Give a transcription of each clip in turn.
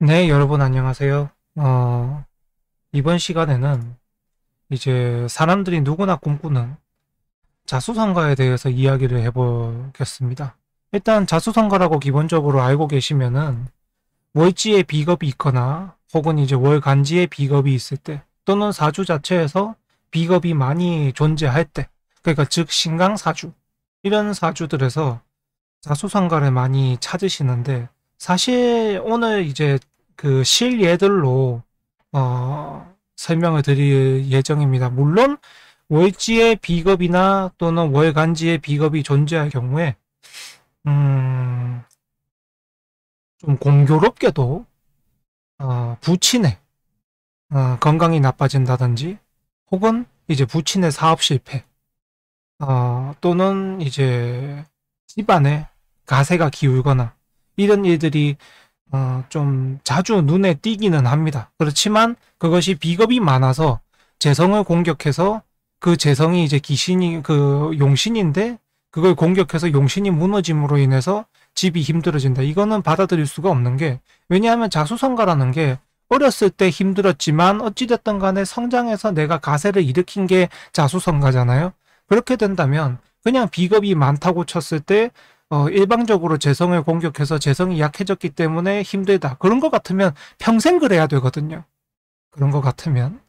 네, 여러분 안녕하세요. 이번 시간에는 이제 사람들이 누구나 꿈꾸는 자수성가에 대해서 이야기를 해보겠습니다. 일단 자수성가라고 기본적으로 알고 계시면은 월지의 비겁이 있거나 혹은 이제 월간지의 비겁이 있을 때 또는 사주 자체에서 비겁이 많이 존재할 때, 그러니까 즉 신강사주 이런 사주들에서 자수성가를 많이 찾으시는데, 사실 오늘 이제 그 실예들로 설명을 드릴 예정입니다. 물론 월지의 비겁이나 또는 월간지의 비겁이 존재할 경우에 음, 좀 공교롭게도 부친의 건강이 나빠진다든지, 혹은 이제 부친의 사업 실패, 또는 이제 집안에 가세가 기울거나 이런 일들이 좀 자주 눈에 띄기는 합니다. 그렇지만 그것이 비겁이 많아서 재성을 공격해서, 그 재성이 이제 귀신이 그 용신인데 그걸 공격해서 용신이 무너짐으로 인해서 집이 힘들어진다. 이거는 받아들일 수가 없는 게, 왜냐하면 자수성가라는 게 어렸을 때 힘들었지만 어찌됐든 간에 성장해서 내가 가세를 일으킨 게 자수성가잖아요. 그렇게 된다면 그냥 비겁이 많다고 쳤을 때 일방적으로 재성을 공격해서 재성이 약해졌기 때문에 힘들다, 그런 것 같으면 평생 그래야 되거든요. 그런 것 같으면.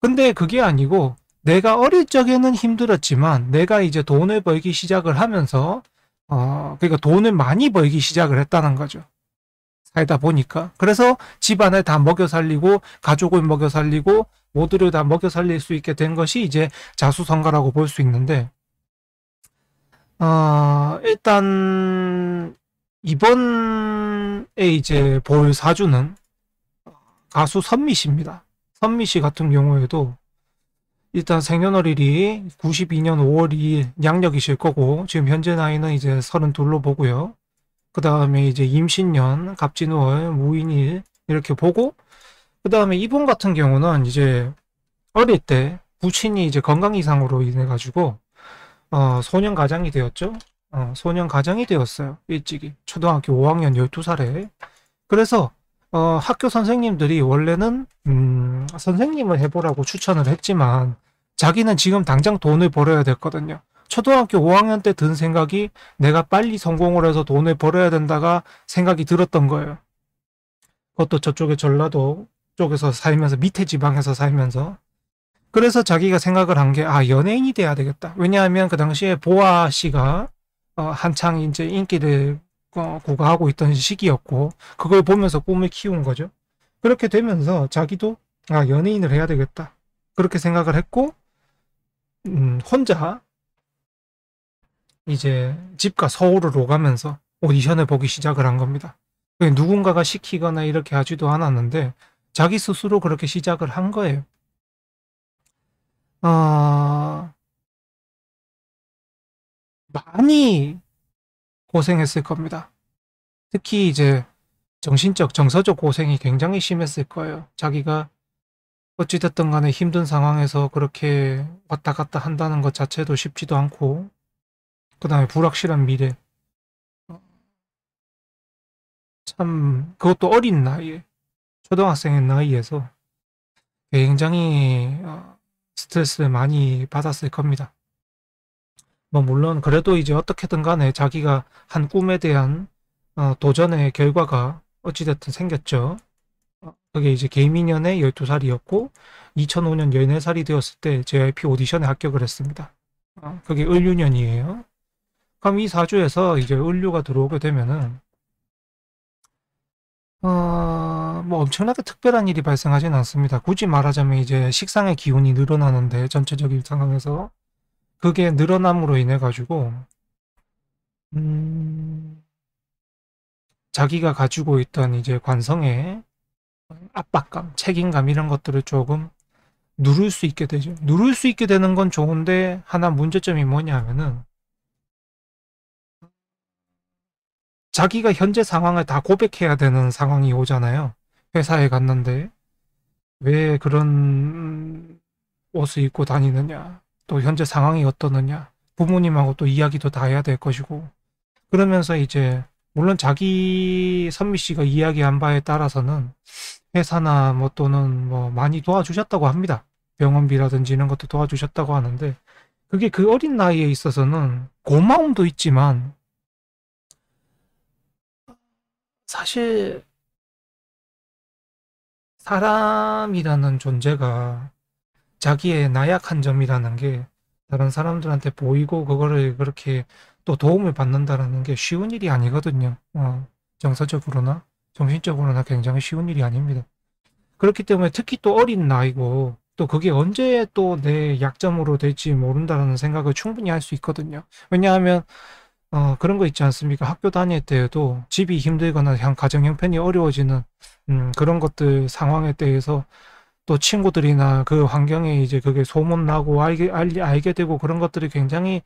근데 그게 아니고, 내가 어릴 적에는 힘들었지만 내가 이제 돈을 벌기 시작을 하면서 그러니까 돈을 많이 벌기 시작을 했다는 거죠. 살다 보니까. 그래서 집안을 다 먹여 살리고 가족을 먹여 살리고 모두를 다 먹여 살릴 수 있게 된 것이 이제 자수성가라고 볼 수 있는데, 일단 이번에 이제 볼 사주는 가수 선미 씨입니다. 선미 씨 같은 경우에도 일단 생년월일이 92년 5월 2일 양력이실 거고, 지금 현재 나이는 이제 32로 보고요. 그 다음에 이제 임신년 갑진월 무인일 이렇게 보고, 그 다음에 이분 같은 경우는 이제 어릴 때 부친이 이제 건강 이상으로 인해 가지고 소년 가장이 되었죠. 소년 가장이 되었어요. 일찍이 초등학교 5학년 12살에. 그래서 학교 선생님들이 원래는 선생님을 해보라고 추천을 했지만 자기는 지금 당장 돈을 벌어야 됐거든요. 초등학교 5학년 때 든 생각이 내가 빨리 성공을 해서 돈을 벌어야 된다가 생각이 들었던 거예요. 그것도 저쪽에 전라도 쪽에서 살면서, 밑에 지방에서 살면서. 그래서 자기가 생각을 한 게, 연예인이 돼야 되겠다. 왜냐하면 그 당시에 보아 씨가 한창 이제 인기를 구가하고 있던 시기였고, 그걸 보면서 꿈을 키운 거죠. 그렇게 되면서 자기도 연예인을 해야 되겠다, 그렇게 생각을 했고, 혼자 이제 집과 서울을 오가면서 오디션을 보기 시작을 한 겁니다. 누군가가 시키거나 이렇게 하지도 않았는데 자기 스스로 그렇게 시작을 한 거예요. 어, 많이 고생했을 겁니다. 특히 이제 정신적, 정서적 고생이 굉장히 심했을 거예요. 자기가 어찌됐든 간에 힘든 상황에서 그렇게 왔다 갔다 한다는 것 자체도 쉽지도 않고, 그 다음에 불확실한 미래. 참, 그것도 어린 나이에, 초등학생의 나이에서 굉장히 스트레스를 많이 받았을 겁니다. 뭐 물론 그래도 이제 어떻게든 간에 자기가 한 꿈에 대한 도전의 결과가 어찌됐든 생겼죠. 그게 이제 개미년에 12살이었고 2005년 14살이 되었을 때 JYP 오디션에 합격을 했습니다. 그게 을류년이에요. 그럼 이 사주에서 이제 을류가 들어오게 되면은 뭐 엄청나게 특별한 일이 발생하진 않습니다. 굳이 말하자면 이제 식상의 기운이 늘어나는데, 전체적인 상황에서 그게 늘어남으로 인해 가지고 음, 자기가 가지고 있던 이제 관성의 압박감, 책임감 이런 것들을 조금 누를 수 있게 되죠. 누를 수 있게 되는 건 좋은데, 하나 문제점이 뭐냐 하면은 자기가 현재 상황을 다 고백해야 되는 상황이 오잖아요. 회사에 갔는데 왜 그런 옷을 입고 다니느냐, 또 현재 상황이 어떠느냐, 부모님하고 또 이야기도 다 해야 될 것이고, 그러면서 이제 물론 자기 선미 씨가 이야기한 바에 따라서는 회사나 뭐 또는 뭐 많이 도와주셨다고 합니다. 병원비라든지 이런 것도 도와주셨다고 하는데 그게 그 어린 나이에 있어서는 고마움도 있지만 사실 사람이라는 존재가 자기의 나약한 점이라는 게 다른 사람들한테 보이고 그거를 그렇게 또 도움을 받는다라는 게 쉬운 일이 아니거든요. 정서적으로나 정신적으로나 굉장히 쉬운 일이 아닙니다. 그렇기 때문에 특히 또 어린 나이고 또 그게 언제 또 내 약점으로 될지 모른다라는 생각을 충분히 할 수 있거든요. 왜냐하면 그런 거 있지 않습니까? 학교 다닐 때에도 집이 힘들거나 가정 형편이 어려워지는 그런 것들 상황에 대해서 또 친구들이나 그 환경에 이제 그게 소문나고 알게 되고 그런 것들이 굉장히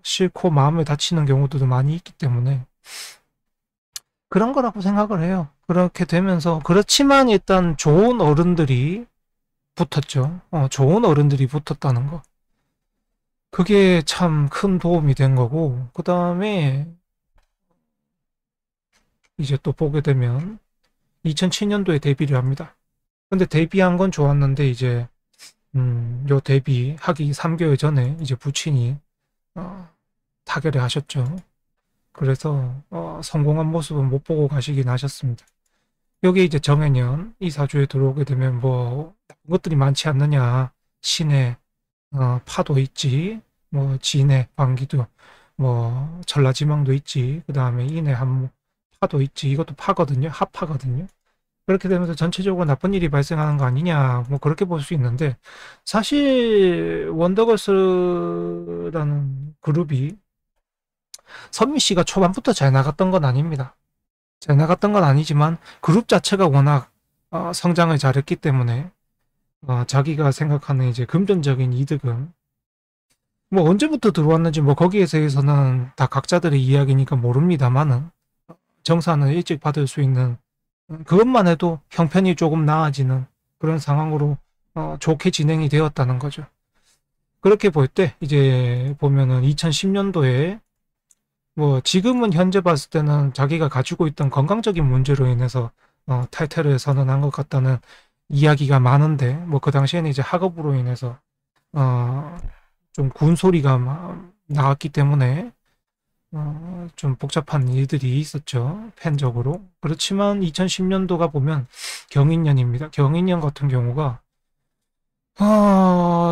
싫고 마음을 다치는 경우도 많이 있기 때문에 그런 거라고 생각을 해요. 그렇게 되면서 그렇지만 일단 좋은 어른들이 붙었죠. 좋은 어른들이 붙었다는 거. 그게 참 큰 도움이 된 거고 그 다음에 이제 또 보게 되면 2007년도에 데뷔를 합니다. 근데 데뷔한 건 좋았는데 이제 요 데뷔하기 3개월 전에 이제 부친이 타결을 하셨죠. 그래서 성공한 모습은 못 보고 가시긴 하셨습니다. 여기 이제 정해년 이사주에 들어오게 되면 뭐 나쁜 것들이 많지 않느냐. 신의 파도 있지. 뭐 진의 방기도 뭐 전라지망도 있지. 그 다음에 인의 한무 파도 있지. 이것도 파거든요. 합파거든요. 그렇게 되면서 전체적으로 나쁜 일이 발생하는 거 아니냐, 뭐 그렇게 볼 수 있는데, 사실 원더걸스라는 그룹이 선미 씨가 초반부터 잘 나갔던 건 아닙니다. 잘 나갔던 건 아니지만 그룹 자체가 워낙 성장을 잘했기 때문에 자기가 생각하는 이제 금전적인 이득은 뭐 언제부터 들어왔는지 뭐 거기에 대해서는 다 각자들의 이야기니까 모릅니다만은 정산을 일찍 받을 수 있는 그것만 해도 형편이 조금 나아지는 그런 상황으로 좋게 진행이 되었다는 거죠. 그렇게 볼 때 이제 보면은 2010년도에 뭐 지금은 현재 봤을 때는 자기가 가지고 있던 건강적인 문제로 인해서 탈퇴를 선언한 것 같다는 이야기가 많은데 뭐 그 당시에는 이제 학업으로 인해서 좀 군소리가 나왔기 때문에 좀 복잡한 일들이 있었죠. 팬적으로. 그렇지만 2010년도가 보면 경인년입니다. 경인년 같은 경우가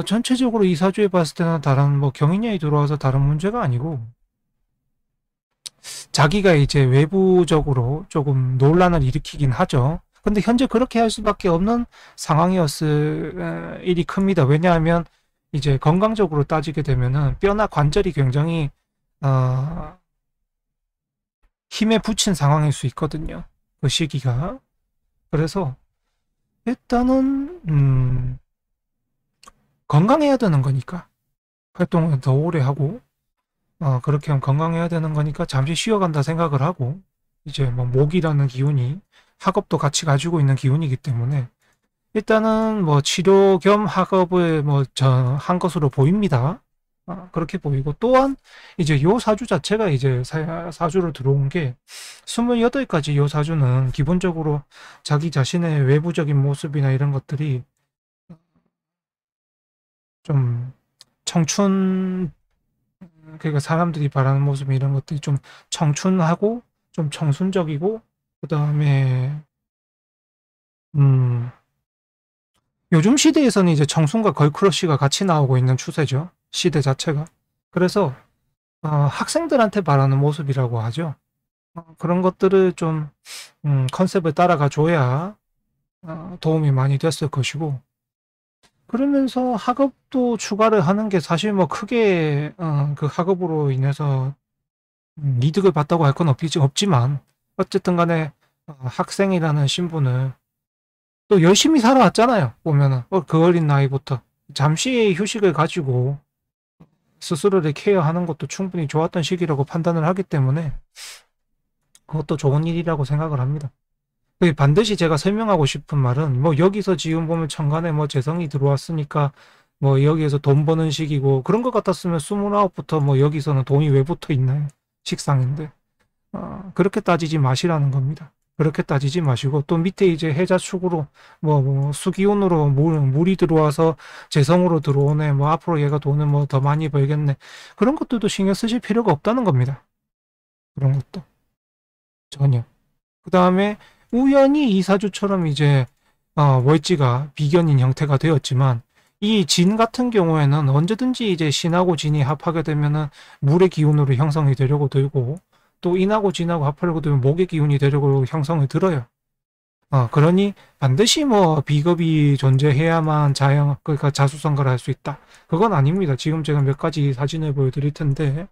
전체적으로 이사주에 봤을 때는 다른 뭐 경인년이 들어와서 다른 문제가 아니고 자기가 이제 외부적으로 조금 논란을 일으키긴 하죠. 근데 현재 그렇게 할 수밖에 없는 상황이었을 일이 큽니다. 왜냐하면 이제 건강적으로 따지게 되면은 뼈나 관절이 굉장히 힘에 부친 상황일 수 있거든요. 그 시기가. 그래서 일단은 건강해야 되는 거니까 활동을 더 오래 하고 그렇게 하면 건강해야 되는 거니까 잠시 쉬어간다 생각을 하고 이제 뭐 목이라는 기운이 학업도 같이 가지고 있는 기운이기 때문에 일단은 뭐 치료 겸 학업을 뭐 한 것으로 보입니다. 그렇게 보이고 또한 이제 요 사주 자체가 이제 사주로 들어온 게 28가지 요 사주는 기본적으로 자기 자신의 외부적인 모습이나 이런 것들이 좀 청춘 그러니까 사람들이 바라는 모습 이런 것들이 좀 청춘하고 좀 청순적이고 그다음에 음 요즘 시대에서는 이제 청순과 걸크러쉬가 같이 나오고 있는 추세죠. 시대 자체가. 그래서 학생들한테 바라는 모습이라고 하죠. 그런 것들을 좀 컨셉을 따라가 줘야 도움이 많이 됐을 것이고 그러면서 학업도 추가를 하는 게 사실 뭐 크게 그 학업으로 인해서 이득을 봤다고 할 건 없지만 어쨌든 간에 학생이라는 신분을 또 열심히 살아왔잖아요. 보면은 그 어린 나이부터 잠시 휴식을 가지고 스스로를 케어하는 것도 충분히 좋았던 시기라고 판단을 하기 때문에 그것도 좋은 일이라고 생각을 합니다. 반드시 제가 설명하고 싶은 말은 뭐 여기서 지금 보면 천간에 뭐 재성이 들어왔으니까 뭐 여기에서 돈 버는 시기고 그런 것 같았으면 29부터 뭐 여기서는 돈이 왜 붙어 있나요? 식상인데 그렇게 따지지 마시라는 겁니다. 그렇게 따지지 마시고 또 밑에 이제 해자축으로 뭐 수기운으로 물이 들어와서 재성으로 들어오네, 뭐 앞으로 얘가 돈을 뭐 더 많이 벌겠네, 그런 것들도 신경 쓰실 필요가 없다는 겁니다. 그런 것도 전혀. 그 다음에 우연히 이사주처럼 이제 월지가 비견인 형태가 되었지만 이 진 같은 경우에는 언제든지 이제 신하고 진이 합하게 되면은 물의 기운으로 형성이 되려고 들고, 또 인하고 진하고 합하려고 되면 목의 기운이 되려고 형성을 들어요. 그러니 반드시 뭐 비겁이 존재해야만 그러니까 자수성가를 할 수 있다, 그건 아닙니다. 지금 제가 몇 가지 사진을 보여드릴 텐데,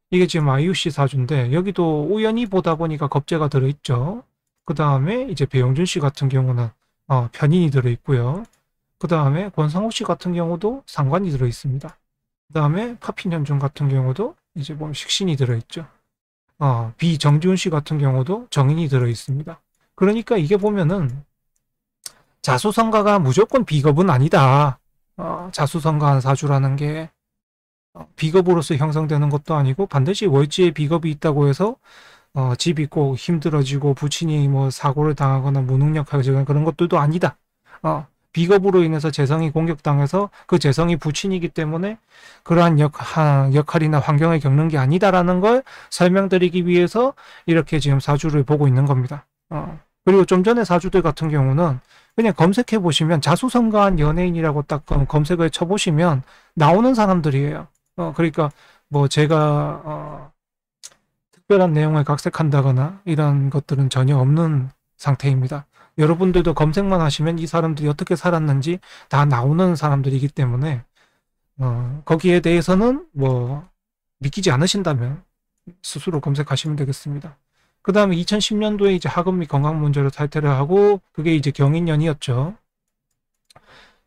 이게 지금 IUC 사주인데 여기도 우연히 보다 보니까 겁재가 들어있죠. 그 다음에 이제 배용준 씨 같은 경우는 편인이 들어있고요. 그 다음에 권상우 씨 같은 경우도 상관이 들어있습니다. 그 다음에 파핀현준 같은 경우도 이제 보면 식신이 들어있죠. 비정지훈 씨 같은 경우도 정인이 들어있습니다. 그러니까 이게 보면은 자수성가가 무조건 비겁은 아니다. 자수성가한 사주라는 게 비겁으로서 형성되는 것도 아니고 반드시 월지에 비겁이 있다고 해서 집이 꼭 힘들어지고 부친이 뭐 사고를 당하거나 무능력하거나 그런 것들도 아니다. 비겁으로 인해서 재성이 공격당해서 그 재성이 부친이기 때문에 그러한 역할이나 환경을 겪는 게 아니다라는 걸 설명드리기 위해서 이렇게 지금 사주를 보고 있는 겁니다. 그리고 좀 전에 사주들 같은 경우는 그냥 검색해 보시면 자수성가한 연예인이라고 딱 검색을 쳐보시면 나오는 사람들이에요. 그러니까 뭐 제가 특별한 내용을 각색한다거나 이런 것들은 전혀 없는 상태입니다. 여러분들도 검색만 하시면 이 사람들이 어떻게 살았는지 다 나오는 사람들이기 때문에 거기에 대해서는 뭐 믿기지 않으신다면 스스로 검색하시면 되겠습니다. 그 다음에 2010년도에 이제 하급 및 건강 문제로 탈퇴를 하고 그게 이제 경인년이었죠.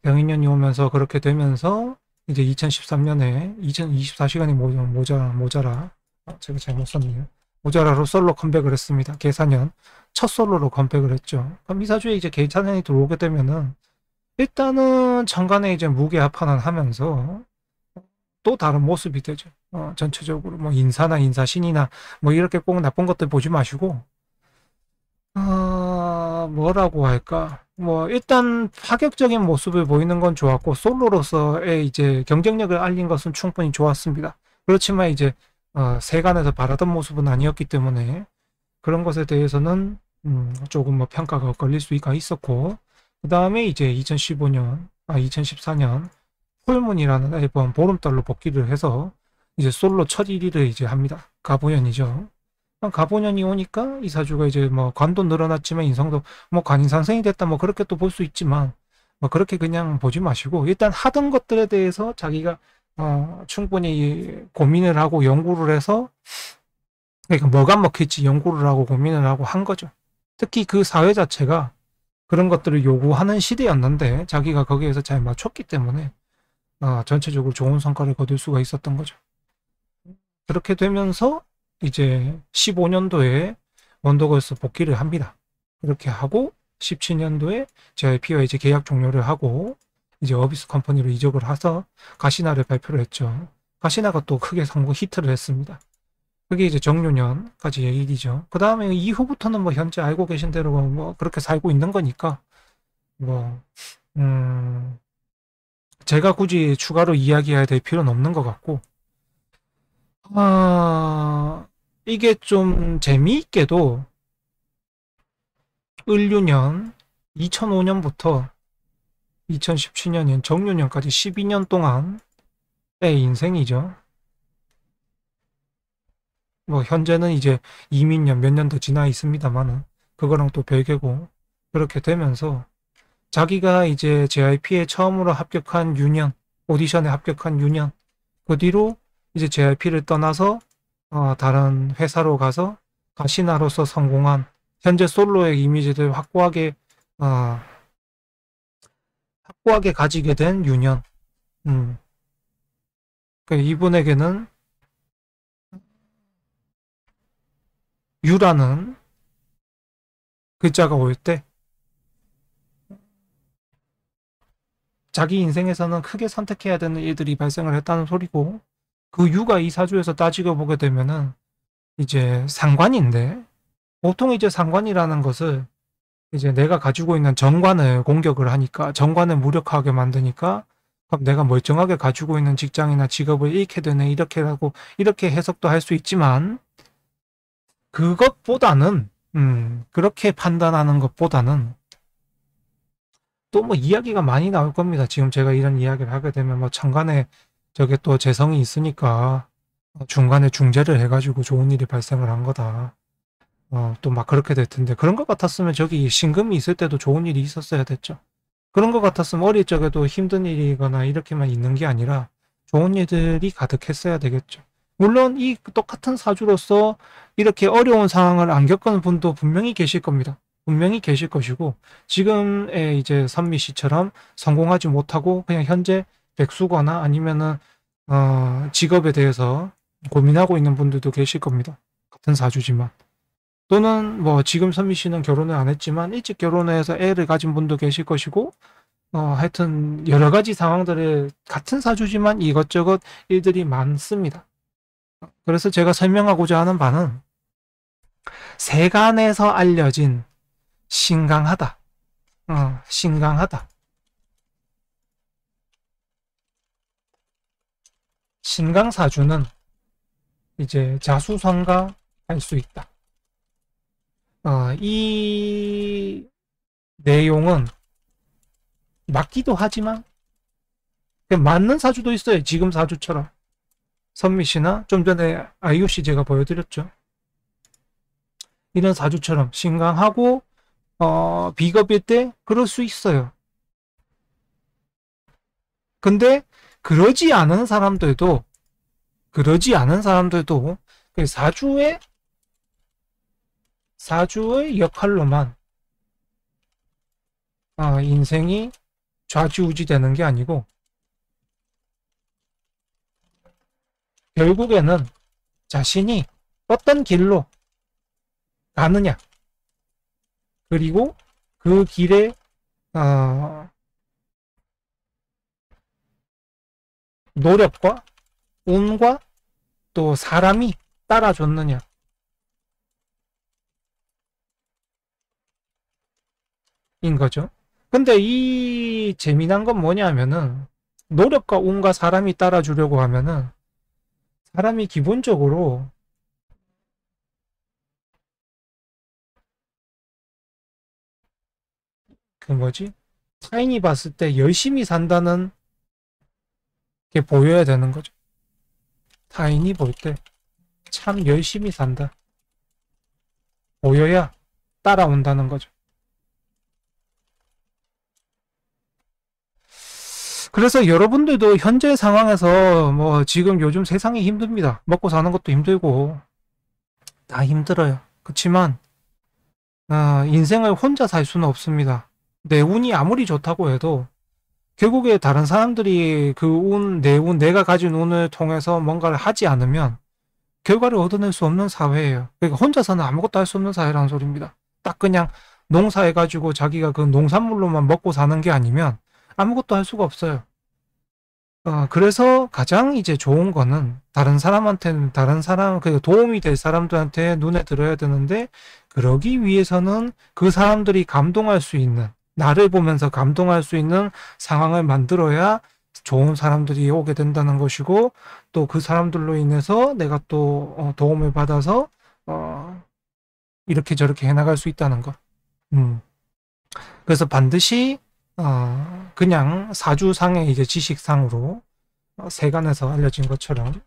경인년이 오면서 그렇게 되면서 이제 2013년에 2024시간이 모자라 제가 잘못 썼네요. 모자라로 솔로 컴백을 했습니다. 계사년 첫 솔로로 컴백을 했죠. 그럼 이 사주에 이제 계사년이 들어오게 되면은 일단은 천간에 이제 무게합판을 하면서 또 다른 모습이 되죠. 전체적으로 뭐 인사나 인사신이나 뭐 이렇게 꼭 나쁜 것들 보지 마시고 뭐라고 할까, 뭐 일단 파격적인 모습을 보이는 건 좋았고 솔로로서의 이제 경쟁력을 알린 것은 충분히 좋았습니다. 그렇지만 이제 세간에서 바라던 모습은 아니었기 때문에 그런 것에 대해서는 조금 뭐 평가가 엇갈릴 수가 있었고, 그 다음에 이제 2014년 폴문이라는 앨범 보름달로 복귀를 해서 이제 솔로 첫 1위를 이제 합니다. 가보년이죠. 가보년이 오니까 이 사주가 이제 뭐 관도 늘어났지만 인성도 뭐 관인상생이 됐다, 뭐 그렇게 또 볼 수 있지만 뭐 그렇게 그냥 보지 마시고 일단 하던 것들에 대해서 자기가 충분히 고민을 하고 연구를 해서, 그러니까 뭐가 먹힐지 연구를 하고 고민을 하고 한 거죠. 특히 그 사회 자체가 그런 것들을 요구하는 시대였는데 자기가 거기에서 잘 맞췄기 때문에 전체적으로 좋은 성과를 거둘 수가 있었던 거죠. 그렇게 되면서 이제 15년도에 원더걸스 복귀를 합니다. 그렇게 하고 17년도에 JYP와 이제 계약 종료를 하고 이제 어비스 컴퍼니로 이적을 해서 가시나를 발표를 했죠. 가시나가 또 크게 성공 히트를 했습니다. 그게 이제 정유년까지 얘기죠. 그 다음에 이후부터는 뭐 현재 알고 계신 대로 뭐 그렇게 살고 있는 거니까 뭐 제가 굳이 추가로 이야기해야 될 필요는 없는 것 같고, 이게 좀 재미있게도 을유년 2005년부터 2017년인 정유년까지 12년 동안의 인생이죠. 뭐 현재는 이제 이민년 몇 년 더 지나 있습니다만은 그거랑 또 별개고, 그렇게 되면서 자기가 이제 JYP에 처음으로 합격한 유년, 오디션에 합격한 유년, 그 뒤로 이제 JYP를 떠나서 다른 회사로 가서 가시나로서 성공한 현재 솔로의 이미지를 확고하게 가지게 된 유년. 그러니까 이분에게는 유라는 글자가 올 때 자기 인생에서는 크게 선택해야 되는 일들이 발생을 했다는 소리고, 그 유가 이 사주에서 따지고 보게 되면은 이제 상관인데, 보통 이제 상관이라는 것을 이제 내가 가지고 있는 정관을 공격을 하니까, 정관을 무력하게 만드니까, 그럼 내가 멀쩡하게 가지고 있는 직장이나 직업을 잃게 되네, 이렇게라고, 이렇게 해석도 할 수 있지만, 그것보다는, 그렇게 판단하는 것보다는, 또 뭐 이야기가 많이 나올 겁니다. 지금 제가 이런 이야기를 하게 되면 뭐 천간에 저게 또 재성이 있으니까 중간에 중재를 해가지고 좋은 일이 발생을 한 거다. 또 막 그렇게 될 텐데 그런 것 같았으면 저기 신금이 있을 때도 좋은 일이 있었어야 됐죠. 그런 것 같았으면 어릴 적에도 힘든 일이거나 이렇게만 있는 게 아니라 좋은 일들이 가득했어야 되겠죠. 물론 이 똑같은 사주로서 이렇게 어려운 상황을 안 겪은 분도 분명히 계실 겁니다. 분명히 계실 것이고 지금의 이제 선미 씨처럼 성공하지 못하고 그냥 현재 백수거나 아니면은 직업에 대해서 고민하고 있는 분들도 계실 겁니다. 같은 사주지만. 또는 뭐 지금 선미 씨는 결혼을 안 했지만 일찍 결혼해서 애를 가진 분도 계실 것이고 하여튼 여러 가지 상황들을 같은 사주지만 이것저것 일들이 많습니다. 그래서 제가 설명하고자 하는 바는 세간에서 알려진 신강하다. 신강하다. 신강사주는 이제 자수성가 할 수 있다. 이 내용은 맞기도 하지만 맞는 사주도 있어요. 지금 사주처럼. 선미 씨나 좀 전에 아이유 씨 제가 보여드렸죠. 이런 사주처럼 신강하고 비겁일 때 그럴 수 있어요. 근데 그러지 않은 사람들도 그 사주의 역할로만 인생이 좌지우지 되는 게 아니고 결국에는 자신이 어떤 길로 가느냐 그리고 그 길에 노력과 운과 또 사람이 따라줬느냐 인 거죠. 근데 이 재미난 건 뭐냐면은 노력과 운과 사람이 따라주려고 하면은 사람이 기본적으로 그 뭐지? 타인이 봤을 때 열심히 산다는 게 보여야 되는 거죠. 타인이 볼 때 참 열심히 산다. 보여야 따라온다는 거죠. 그래서 여러분들도 현재 상황에서 뭐 지금 요즘 세상이 힘듭니다. 먹고 사는 것도 힘들고 다 힘들어요. 그렇지만 인생을 혼자 살 수는 없습니다. 내 운이 아무리 좋다고 해도 결국에 다른 사람들이 그 운, 내 운, 내가 가진 운을 통해서 뭔가를 하지 않으면 결과를 얻어낼 수 없는 사회예요. 그러니까 혼자서는 아무것도 할 수 없는 사회라는 소리입니다. 딱 그냥 농사해가지고 자기가 그 농산물로만 먹고 사는 게 아니면 아무것도 할 수가 없어요. 그래서 가장 이제 좋은 거는 다른 사람, 그 도움이 될 사람들한테 눈에 들어야 되는데, 그러기 위해서는 그 사람들이 감동할 수 있는, 나를 보면서 감동할 수 있는 상황을 만들어야 좋은 사람들이 오게 된다는 것이고, 또 그 사람들로 인해서 내가 또 도움을 받아서, 이렇게 저렇게 해나갈 수 있다는 것. 음. 그래서 반드시 그냥 사주상의 이제 지식상으로 세간에서 알려진 것처럼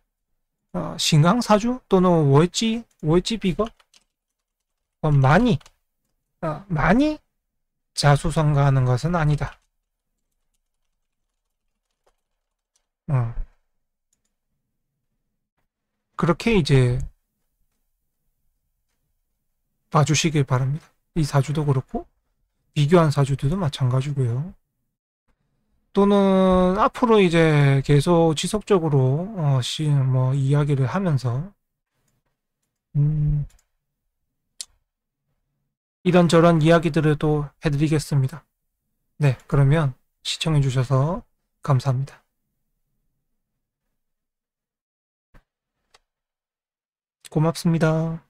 신강사주 또는 월지 비거 많이 자수성가하는 것은 아니다. 그렇게 이제 봐주시길 바랍니다. 이 사주도 그렇고 비교한 사주들도 마찬가지고요. 또는 앞으로 이제 계속 지속적으로 뭐 이야기를 하면서 이런저런 이야기들을 또 해드리겠습니다. 네, 그러면 시청해 주셔서 감사합니다. 고맙습니다.